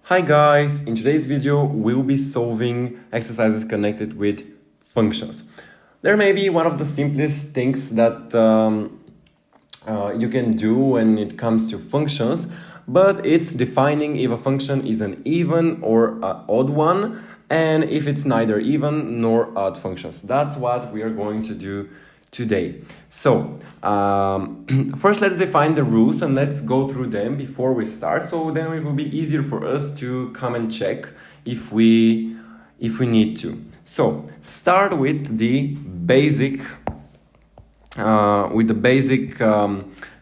Hi guys, in today's video we'll be solving exercises connected with functions. There may be one of the simplest things that you can do when it comes to functions, but it's defining if a function is an even or an odd one, and if it's neither even nor odd functions. That's what we are going to do today. So first let's define the rules and let's go through them before we start, so then it will be easier for us to come and check if we need to. So start with the basic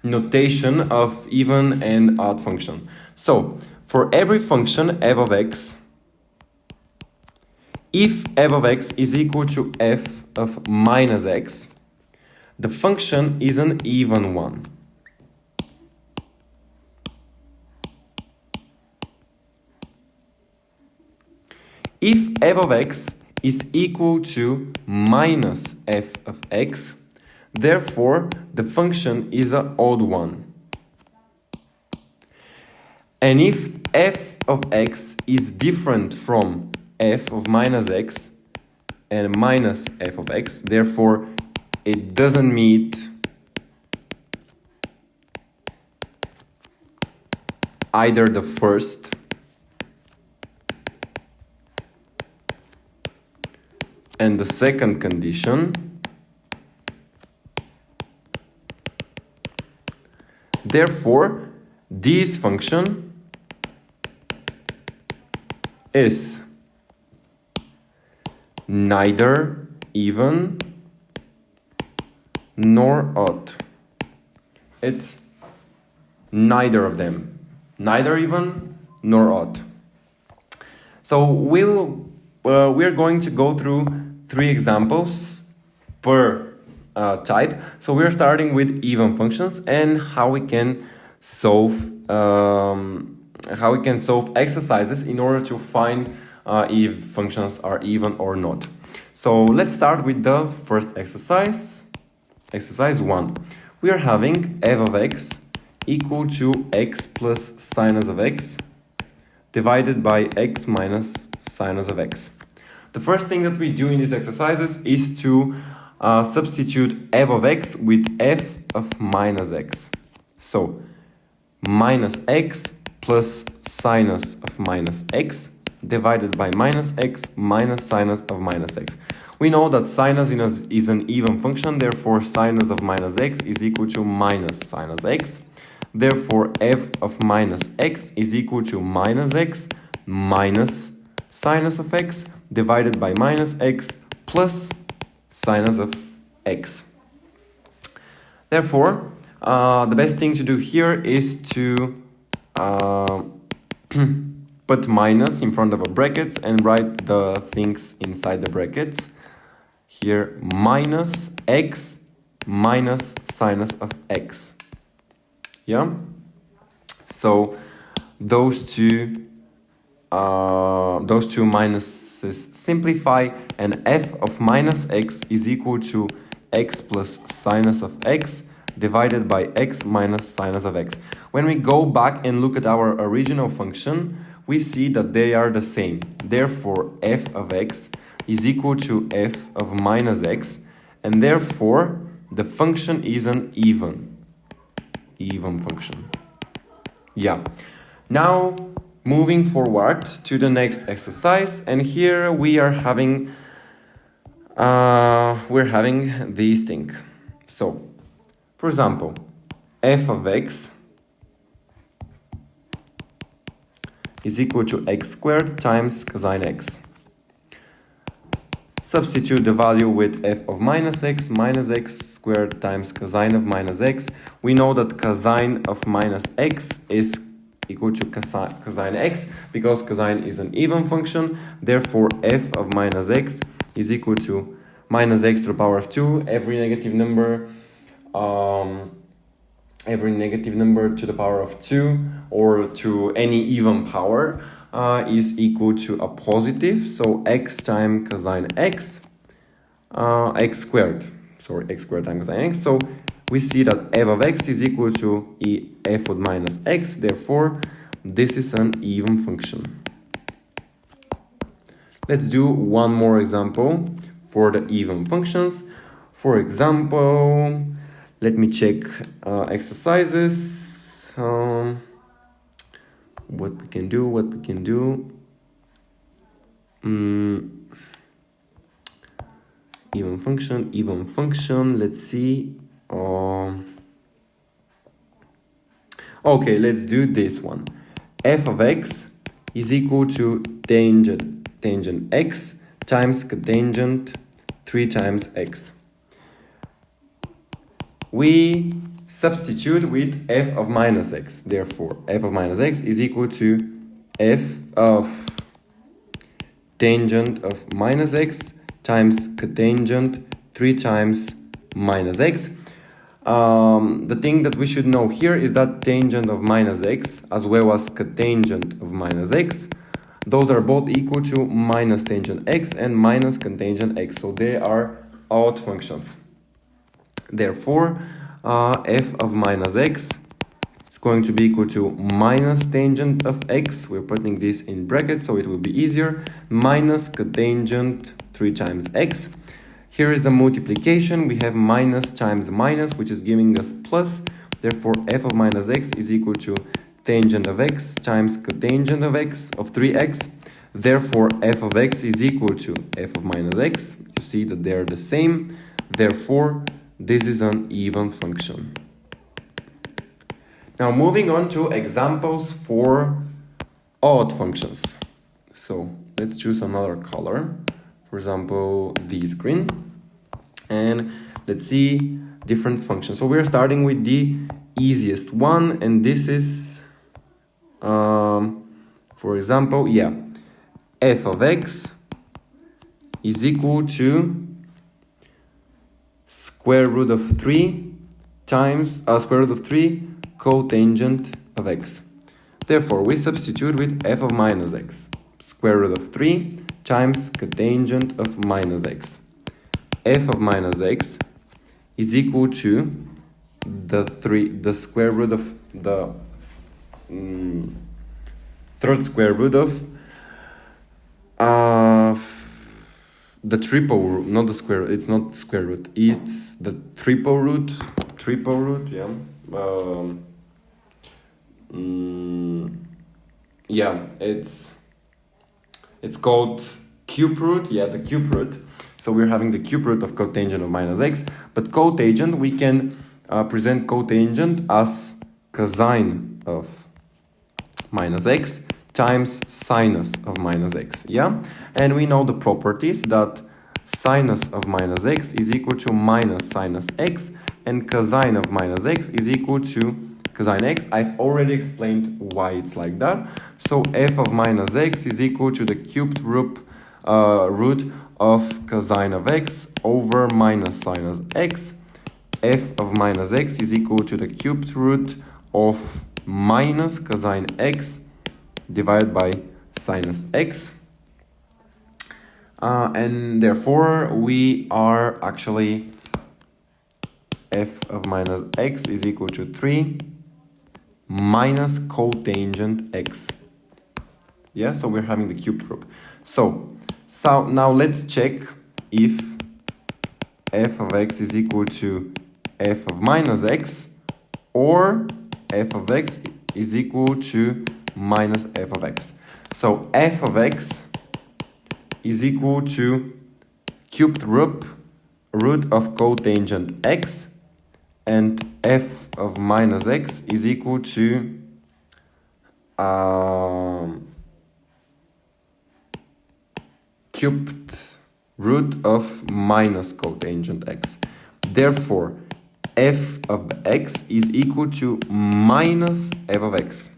notation of even and odd function. So for every function f of x, if f of x is equal to f of minus x, the function is an even one. If f of x is equal to minus f of x, therefore the function is an odd one. And if f of x is different from f of minus x and minus f of x, therefore it doesn't meet either the first and the second condition, therefore this function is neither even nor odd. It's neither of them, neither even nor odd. So we're going to go through 3 examples per type. So we're starting with even functions and how we can solve exercises in order to find if functions are even or not. So let's start with the first exercise. Exercise 1. We are having f of x equal to x plus sinus of x divided by x minus sinus of x. The first thing that we do in these exercises is to substitute f of x with f of minus x. So minus x plus sinus of minus x divided by minus x minus sinus of minus x. We know that sinus is an even function, therefore sinus of minus x is equal to minus sinus x. Therefore f of minus x is equal to minus x minus sinus of x divided by minus x plus sinus of x. Therefore, the best thing to do here is to put minus in front of a brackets and write the things inside the brackets. Here, minus x minus sinus of x. Yeah? So those two minuses simplify, and f of minus x is equal to x plus sinus of x divided by x minus sinus of x. When we go back and look at our original function, we see that they are the same. Therefore, f of x is equal to f of minus x, and therefore the function is an even function. Yeah. Now moving forward to the next exercise, and here we are having this thing. So for example, f of x is equal to x squared times cosine x. Substitute the value with f of minus x squared times cosine of minus x. We know that cosine of minus x is equal to cosine x because cosine is an even function. Therefore, f of minus x is equal to minus x to the power of 2. Every negative number to the power of 2 or to any even power is equal to a positive. So x times cosine x, x squared times cosine x. So we see that f of x is equal to f of minus x. Therefore, this is an even function. Let's do one more example for the even functions. For example, let me check exercises. What we can do. Even function, let's see. Okay, let's do this one. F of x is equal to tangent x times cotangent 3 times x. We substitute with f of minus x. Therefore, f of minus x is equal to f of tangent of minus x times cotangent 3 times minus x. The thing that we should know here is that tangent of minus x as well as cotangent of minus x, those are both equal to minus tangent x and minus cotangent x, so they are odd functions. Therefore, f of minus x is going to be equal to minus tangent of x, we're putting this in brackets so it will be easier, minus cotangent 3 times x. Here is the multiplication, we have minus times minus, which is giving us plus. Therefore, f of minus x is equal to tangent of x times cotangent of x of 3x. Therefore, f of x is equal to f of minus x. You see that they are the same. Therefore, this is an even function. Now, moving on to examples for odd functions. So, let's choose another color. For example, this green. And let's see different functions. So we're starting with the easiest one, and this is, for example, f of x is equal to square root of 3 times square root of 3 cotangent of x. Therefore, we substitute with f of minus x, square root of 3 times cotangent of minus x. F of minus x is equal to the square root of the third square root of the triple root, not the square root, it's not square root, it's the triple root, it's called cube root, the cube root. So we're having the cube root of cotangent of minus x, but cotangent, we can present cotangent as cosine of minus x times sinus of minus x, And we know the properties that sinus of minus x is equal to minus sinus x, and cosine of minus x is equal to cosine x. I've already explained why it's like that. So f of minus x is equal to the cubed root of cosine of x over minus sinus x. F of minus x is equal to the cubed root of minus cosine x divided by sinus x. And therefore, we are actually f of minus x is equal to 3 minus cotangent x. So we're having the cubed root. So now let's check if f of x is equal to f of minus x or f of x is equal to minus f of x. So f of x is equal to cubed root of cotangent x, and f of minus x is equal to cubed root of minus cotangent x. Therefore, f of x is equal to minus f of x.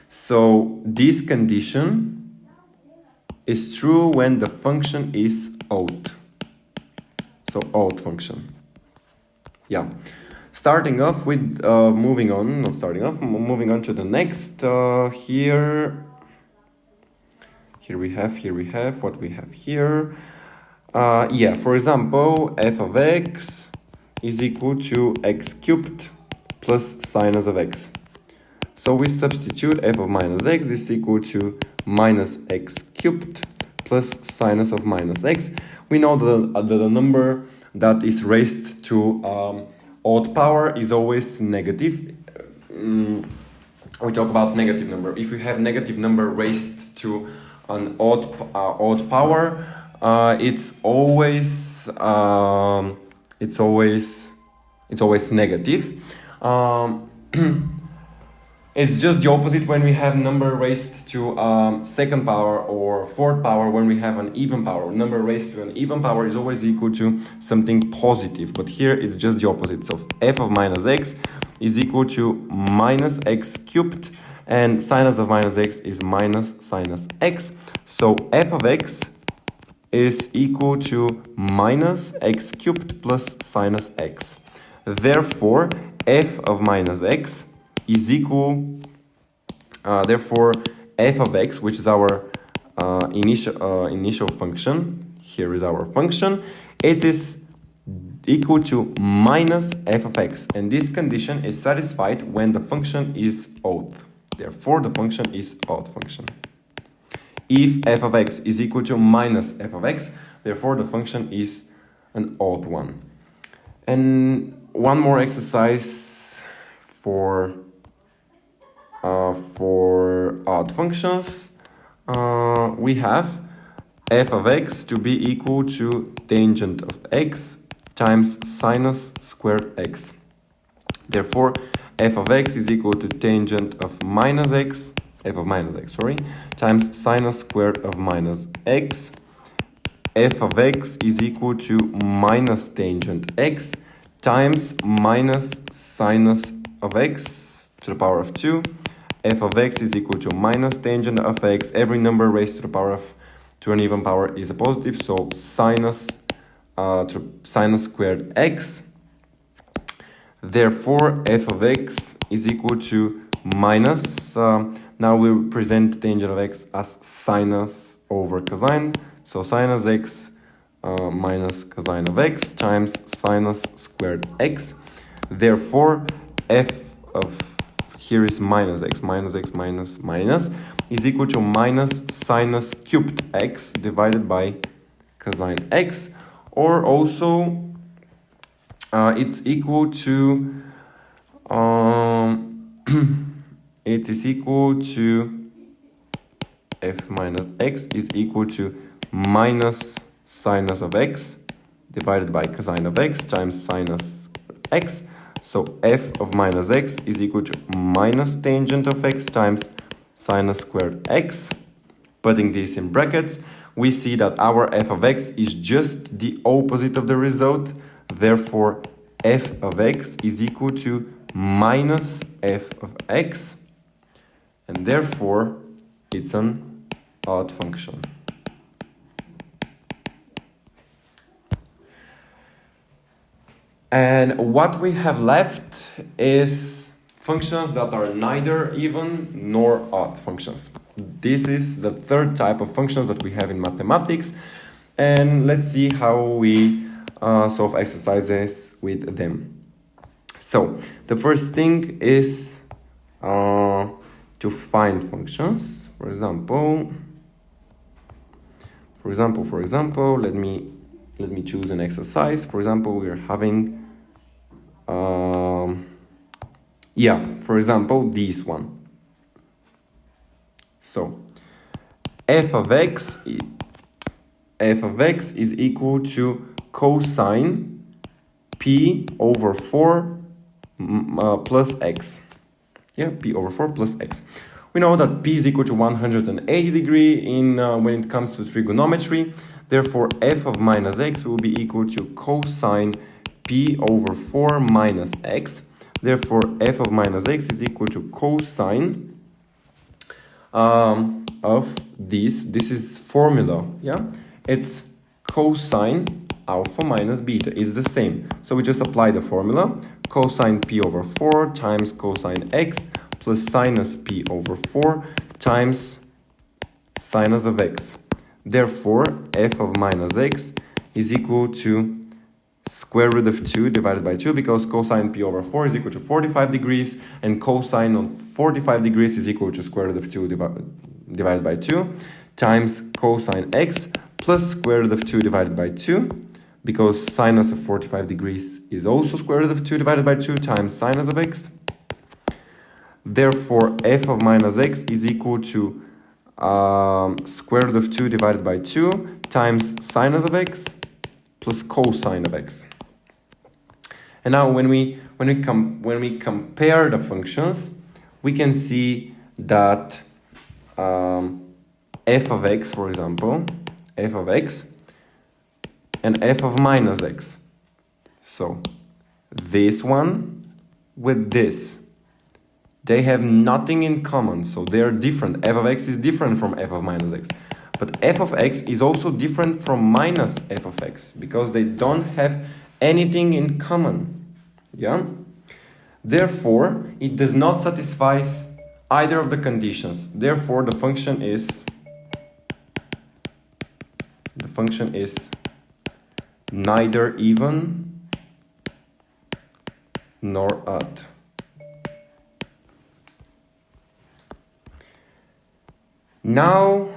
So this condition is true when the function is odd. So odd function. Starting off with moving on to the next. Here we have what we have here. For example, f of x is equal to x cubed plus sinus of x. So we substitute f of minus x. This is equal to minus x cubed plus sinus of minus x. We know that the number that is raised to odd power is always negative. We talk about negative number. If you have negative number raised to an odd power, it's always negative. It's just the opposite when we have number raised to second power or fourth power. When we have an even power, number raised to an even power is always equal to something positive. But here it's just the opposite. So f of minus x is equal to minus x cubed, and sinus of minus x is minus sinus x. So f of x is equal to minus x cubed plus sinus x. Therefore, f of minus x is equal, therefore f of x, which is our initial function, here is our function, it is equal to minus f of x, and this condition is satisfied when the function is odd. Therefore, the function is odd function. If f of x is equal to minus f of x, therefore the function is an odd one. And one more exercise for odd functions. We have f of x to be equal to tangent of x times sinus squared x. Therefore, f of x is equal to tangent of minus x, f of minus x, times sinus squared of minus x. F of x is equal to minus tangent x times minus sinus of x to the power of 2. F of x is equal to minus tangent of x. Every number raised to the power of to an even power is a positive, so sinus squared x. Therefore, f of x is equal to minus, now we represent tangent of x as sinus over cosine, so sinus x minus cosine of x times sinus squared x. Therefore, f of, here is minus x minus is equal to minus sinus cubed x divided by cosine x, or also it's equal to it is equal to f minus x is equal to minus sinus of x divided by cosine of x times sinus x. So f of minus x is equal to minus tangent of x times sinus squared x. Putting this in brackets, we see that our f of x is just the opposite of the result. Therefore, f of x is equal to minus f of x, and therefore it's an odd function. And what we have left is functions that are neither even nor odd functions. This is the third type of functions that we have in mathematics, and let's see how we solve exercises with them. So the first thing is to find functions. For example, let me choose an exercise. For example, we are having for example, this one. So f of x is equal to cosine p over 4 plus x. P over 4 plus x. We know that p is equal to 180 degrees when it comes to trigonometry. Therefore, f of minus x will be equal to cosine p over 4 minus x. Therefore, f of minus x is equal to cosine of this. This is formula, It's cosine alpha minus beta. It's the same. So we just apply the formula. Cosine p over 4 times cosine x plus sinus p over 4 times sinus of x. Therefore, f of minus x is equal to square root of 2 divided by 2, because cosine p over 4 is equal to 45 degrees, and cosine of 45 degrees is equal to square root of 2 divided by 2, times cosine x plus square root of 2 divided by 2, because sinus of 45 degrees is also square root of 2 divided by 2 times sinus of x. Therefore, f of minus x is equal to square root of 2 divided by 2 times sinus of x plus cosine of x. And now when we compare the functions, we can see that f of x, for example, f of x and f of minus x. So this one with this, they have nothing in common, so they're different. F of x is different from f of minus x. But f of x is also different from minus f of x, because they don't have anything in common. Yeah? Therefore, it does not satisfy either of the conditions. Therefore, the function is neither even nor odd. Now,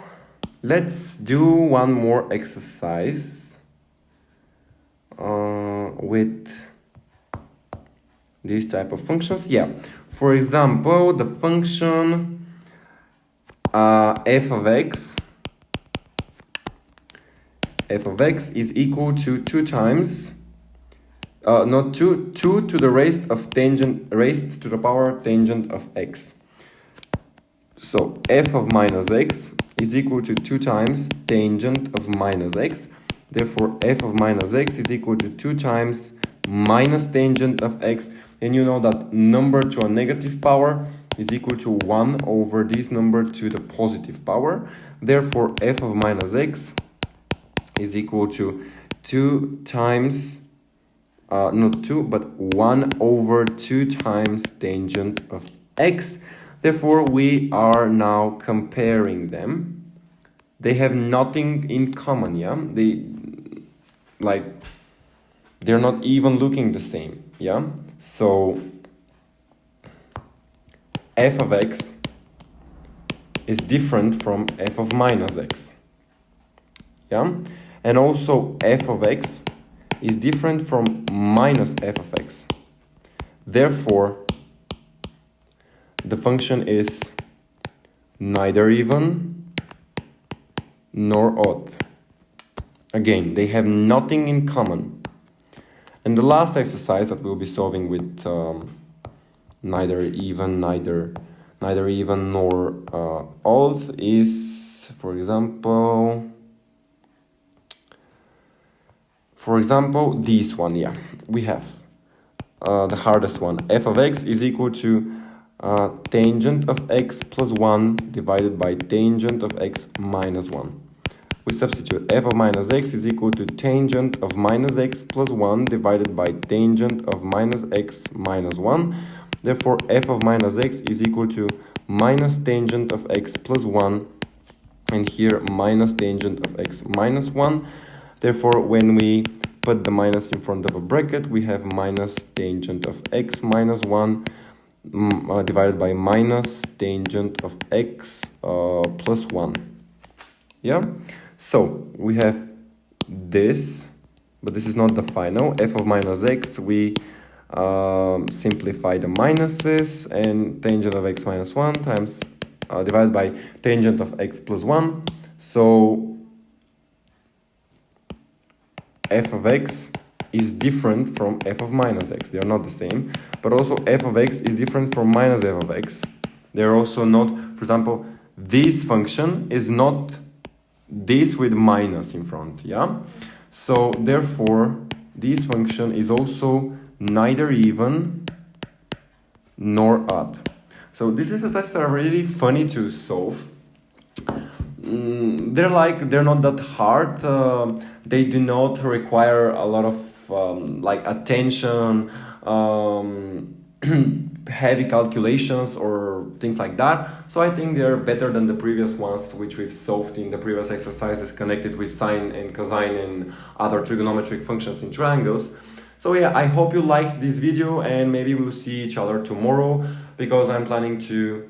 let's do one more exercise with these type of functions. Yeah, for example, the function f of x is equal to 2 times not 2 to the raised to the power tangent of x. So f of minus x is equal to 2 times tangent of minus x. Therefore, f of minus x is equal to 2 times minus tangent of x. And you know that number to a negative power is equal to 1 over this number to the positive power. Therefore, f of minus x is equal to 2 times, not 2, but 1 over 2 times tangent of x. Therefore, we are now comparing them. They have nothing in common, yeah? They're not even looking the same, yeah? So, f of x is different from f of minus x, yeah? And also, f of x is different from minus f of x. Therefore, the function is neither even nor odd. Again, they have nothing in common. And the last exercise that we'll be solving with neither even nor odd is, for example, this one. Yeah, we have the hardest one. F of x is equal to tangent of x plus 1 divided by tangent of x minus 1. We substitute f of minus x is equal to tangent of minus x plus 1 divided by tangent of minus x minus 1. Therefore, f of minus x is equal to minus tangent of x plus 1, and here minus tangent of x minus 1. Therefore, when we put the minus in front of a bracket, we have minus tangent of x minus 1 divided by minus tangent of x plus 1. Yeah? So, we have this, but this is not the final. F of minus x, we simplify the minuses, and tangent of x minus 1 times divided by tangent of x plus 1. So, f of x is different from f of minus x. They are not the same. But also f of x is different from minus f of x. They are also not, for example, this function is not this with minus in front, yeah? So therefore, this function is also neither even nor odd. So these exercises are really funny to solve. They're not that hard. They do not heavy calculations or things like that. So I think they're better than the previous ones which we've solved in the previous exercises connected with sine and cosine and other trigonometric functions in triangles. So yeah, I hope you liked this video, and maybe we'll see each other tomorrow, because I'm planning to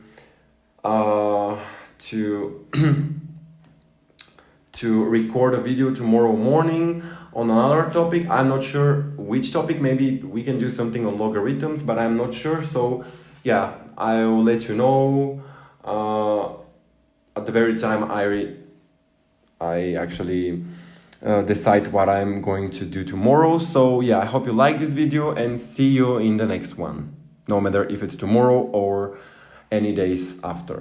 to record a video tomorrow morning on another topic. I'm not sure which topic. Maybe we can do something on logarithms, but I'm not sure. So yeah, I'll let you know at the very time I actually decide what I'm going to do tomorrow. So yeah, I hope you like this video, and see you in the next one, no matter if it's tomorrow or any days after.